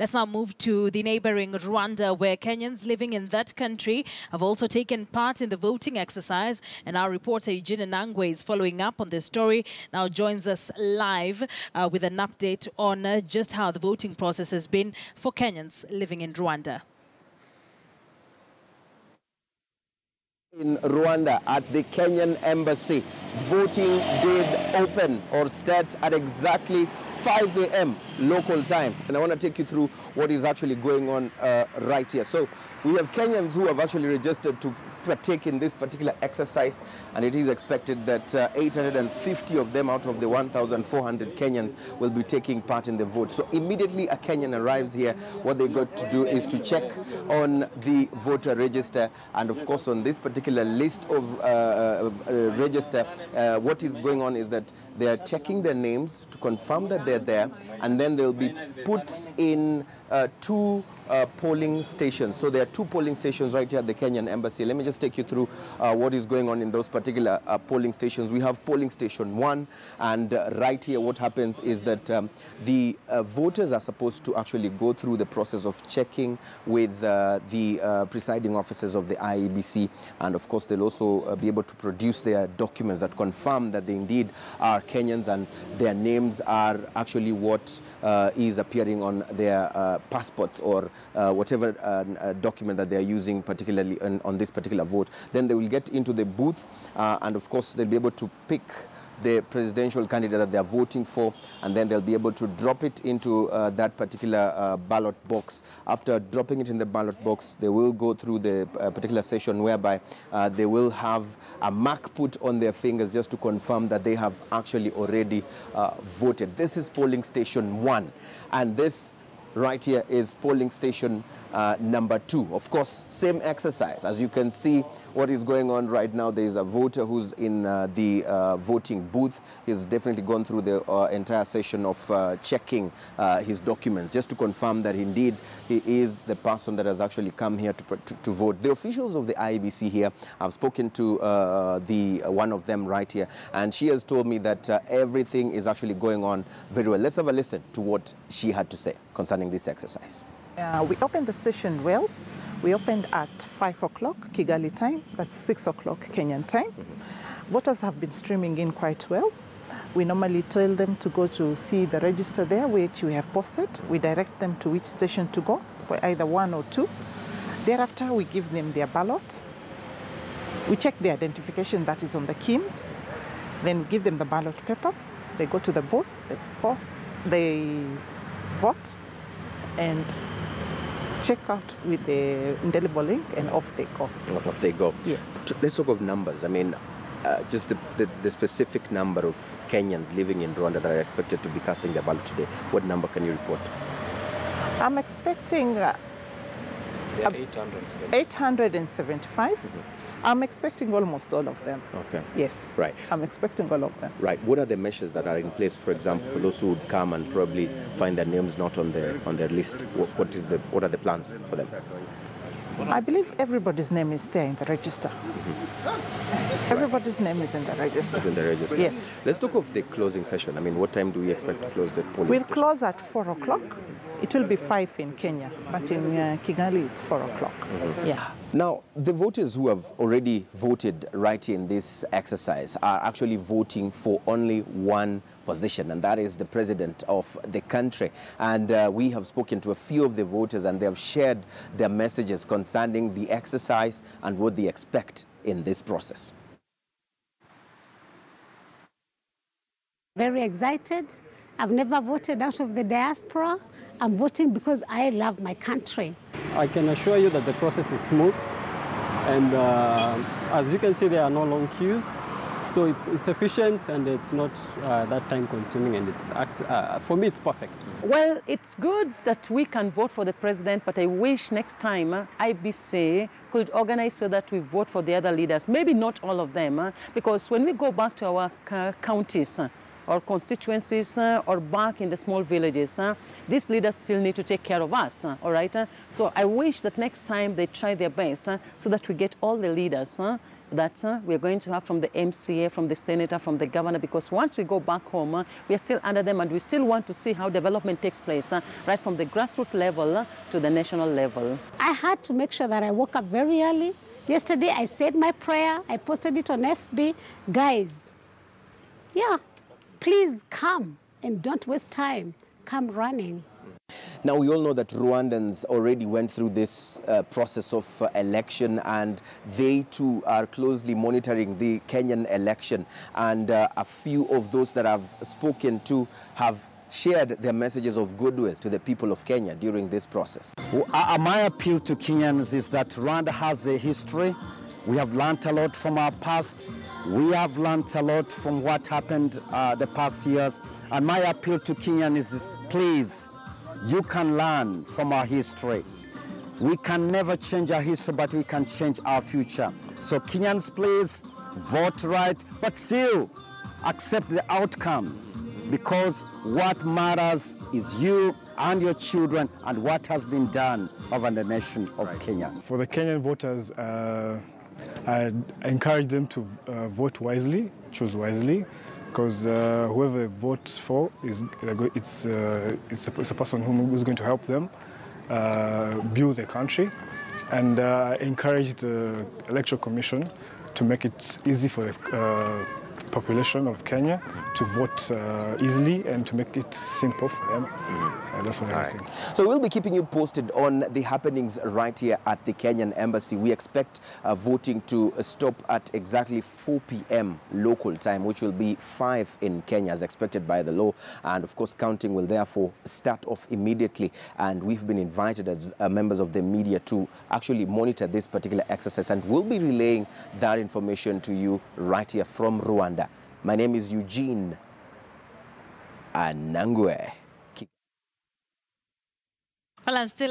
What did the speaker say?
Let's now move to the neighboring Rwanda, where Kenyans living in that country have also taken part in the voting exercise. And our reporter Eugene Nangwe is following up on this story. Now joins us live with an update on just how the voting process has been for Kenyans living in Rwanda. In Rwanda at the Kenyan embassy, voting did open or start at exactly 5 a.m. local time. And I want to take you through what is actually going on right here. So we have Kenyans who have actually registered to partake in this particular exercise, and it is expected that 850 of them out of the 1,400 Kenyans will be taking part in the vote. So immediately a Kenyan arrives here, what they got to do is to check on the voter register, and of course on this particular list of register, what is going on is that they are checking their names to confirm that they're there, and then they'll be put in two polling stations. So there are two polling stations right here at the Kenyan embassy. Let me just take you through what is going on in those particular polling stations. We have polling station 1, and right here what happens is that the voters are supposed to actually go through the process of checking with the presiding officers of the IEBC, and of course they'll also be able to produce their documents that confirm that they indeed are Kenyans and their names are actually what is appearing on their passports or whatever document that they are using particularly on this particular vote. Then they will get into the booth and of course they'll be able to pick the presidential candidate that they are voting for, and then they'll be able to drop it into that particular ballot box. After dropping it in the ballot box, they will go through the particular session whereby they will have a mark put on their fingers just to confirm that they have actually already voted. This is polling station 1, and this right here is polling station number 2. Of course, same exercise. As you can see, what is going on right now, there is a voter who's in the voting booth. He's definitely gone through the entire session of checking his documents just to confirm that indeed he is the person that has actually come here to vote. The officials of the IEBC here, I've spoken to one of them right here, and she has told me that everything is actually going on very well. Let's have a listen to what she had to say concerning this exercise. We opened the station well. We opened at 5 o'clock Kigali time, that's 6 o'clock Kenyan time. Voters have been streaming in quite well. We normally tell them to go to see the register there, which we have posted. We direct them to which station to go, for either 1 or 2. Thereafter, we give them their ballot. We check the identification that is on the KIMS. Then we give them the ballot paper. They go to the booth, they vote, and check out with the indelible link, and off they go. Off they go. Yeah. Let's talk of numbers. I mean, just the specific number of Kenyans living in Rwanda that are expected to be casting their ballot today. What number can you report? I'm expecting 875. I'm expecting almost all of them. Okay. Yes. Right. I'm expecting all of them. Right. What are the measures that are in place, for example, for those who would come and probably find their names not on their list? What are the plans for them? I believe everybody's name is there in the register. Everybody's name is in the register. It's in the register. Yes. Let's talk of the closing session. I mean, what time do we expect to close the polling We'll station? close at 4 o'clock. It will be 5 in Kenya, but in Kigali it's 4 o'clock. Yeah. Now, the voters who have already voted right in this exercise are actually voting for only one position, and that is the president of the country. And we have spoken to a few of the voters, and they have shared their messages concerning the exercise and what they expect in this process. Very excited. I've never voted out of the diaspora. I'm voting because I love my country. I can assure you that the process is smooth, and as you can see, there are no long queues. So it's efficient, and it's not that time consuming, and for me it's perfect. Well, it's good that we can vote for the president, but I wish next time IBC could organize so that we vote for the other leaders. Maybe not all of them, because when we go back to our counties, or constituencies, or back in the small villages, these leaders still need to take care of us, all right? So I wish that next time they try their best so that we get all the leaders that we're going to have from the MCA, from the senator, from the governor, because once we go back home, we are still under them, and we still want to see how development takes place, right from the grassroots level to the national level. I had to make sure that I woke up very early. Yesterday, I said my prayer. I posted it on FB. Guys, yeah, please come and don't waste time. Come running. Now, we all know that Rwandans already went through this process of election, and they too are closely monitoring the Kenyan election. And a few of those that I've spoken to have shared their messages of goodwill to the people of Kenya during this process. My appeal to Kenyans is that Rwanda has a history. We have learned a lot from our past. We have learned a lot from what happened the past years. And my appeal to Kenyans is, please, you can learn from our history. We can never change our history, but we can change our future. So Kenyans, please vote right, but still accept the outcomes, because what matters is you and your children and what has been done over the nation of Kenya. For the Kenyan voters, I encourage them to vote wisely, choose wisely, because whoever they vote for is a person who's going to help them build the country, and encourage the Electoral Commission to make it easy for the population of Kenya to vote easily and to make it simple for them. That's what I think. So we'll be keeping you posted on the happenings right here at the Kenyan Embassy. We expect voting to stop at exactly 4 p.m. local time, which will be 5 in Kenya as expected by the law. And of course, counting will therefore start off immediately. And we've been invited as members of the media to actually monitor this particular exercise. And we'll be relaying that information to you right here from Rwanda. My name is Eugene Anangwe. Well, and still